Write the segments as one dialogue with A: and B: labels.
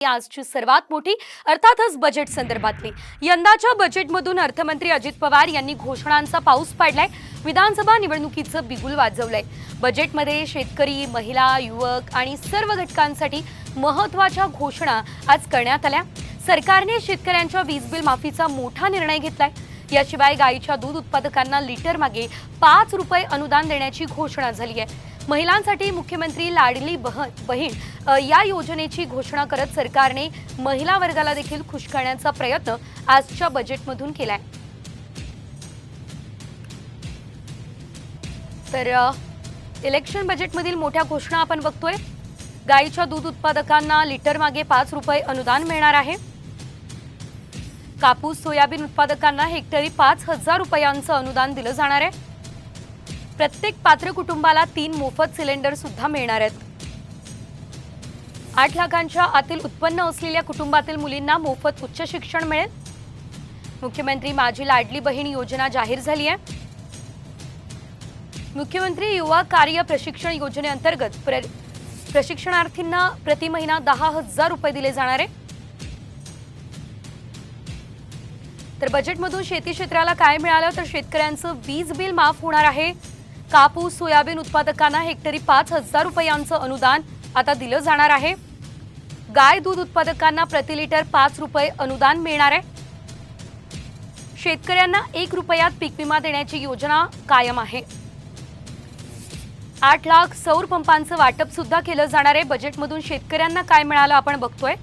A: आजची सर्वात मोठी अर्थातच बजेट संदर्भातली यंदाच्या बजेटमधून अर्थमंत्री अजित पवार यांनी घोषणांचा पाऊस पाडलाय। विधानसभा निवडणुकीचं बिगुल वाजवलंय। बजेटमध्ये शेतकरी, महिला, युवक आणि सर्व घटकांसाठी महत्त्वाच्या घोषणा आज करण्यात आल्या। सरकारने शेतकऱ्यांच्या वीज बिल माफीचा मोठा निर्णय घेतलाय। याशिवाय गाईच्या दूध उत्पादकांना लिटर मागे 5 रुपये अनुदान देण्याची घोषणा झाली आहे। महिलांसाठी मुख्यमंत्री लाडली बहीण या योजनेची घोषणा करत सरकारने महिला वर्गाला देखील खुश करण्याचा प्रयत्न आजच्या बजेटमधून केलाय। तर इलेक्शन बजेटमधील मोठ्या घोषणा आपण बघतोय। गाईच्या दूध उत्पादकांना लिटर मागे 5 रुपये अनुदान मिळणार आहे। कापूस सोयाबीन उत्पादकांना हेक्टरी 5,000 रुपयांचं अनुदान दिलं जाणार आहे। प्रत्येक पात्र कुटुंबाला 3 मोफत सिलेंडर सुद्धा मिळणार आहेत। 8 लाखांच्या आतील उत्पन्न असलेल्या कुटुंबातील मुलींना मोफत उच्च शिक्षण मिळेल। मुख्यमंत्री माझी लाडली बहीण योजना जाहीर झाली आहे। मुख्यमंत्री युवा कार्य प्रशिक्षण योजनेअंतर्गत प्रशिक्षणार्थींना प्रति महिना 10,000 रुपये दिले जाणार आहे। तर बजेटमधून शेती क्षेत्राला काय मिळालं तर शेतकऱ्यांचं वीज बिल माफ होणार आहे। कापूस सोयाबीन उत्पादकांना हेक्टरी 5,000 रुपयांचं अनुदान आता दिलं जाणार आहे। गाय दूध उत्पादकांना प्रति लिटर 5 रुपये अनुदान मिळणार आहे। शेतकऱ्यांना 1 रुपयात पीक विमा देण्याची योजना कायम आहे। 8 लाख सौर पंपांचं वाटप सुद्धा केलं जाणार आहे। बजेटमधून शेतकऱ्यांना काय मिळालं आपण बघतोय।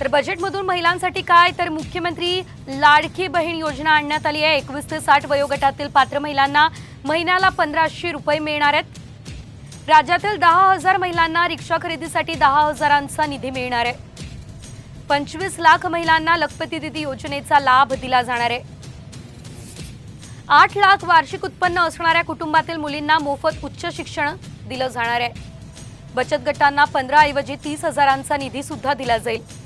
A: तर बजेटमधून महिलांसाठी काय तर मुख्यमंत्री लाडकी बहीण योजना आणण्यात आली आहे। 21 ते 60 वयोगटातील पात्र महिलांना महिन्याला 1,500 रुपये मिळणार आहेत। राज्यातील 10,000 महिलांना रिक्षा खरेदीसाठी 10,000चा निधी मिळणार आहे। 25 लाख महिलांना लखपती दीदी योजनेचा लाभ दिला जाणार आहे। 8 लाख वार्षिक उत्पन्न असणाऱ्या कुटुंबातील मुलींना मोफत उच्च शिक्षण दिलं जाणार आहे। बचत गटांना 15 ऐवजी 30,000चा निधी सुद्धा दिला जाईल।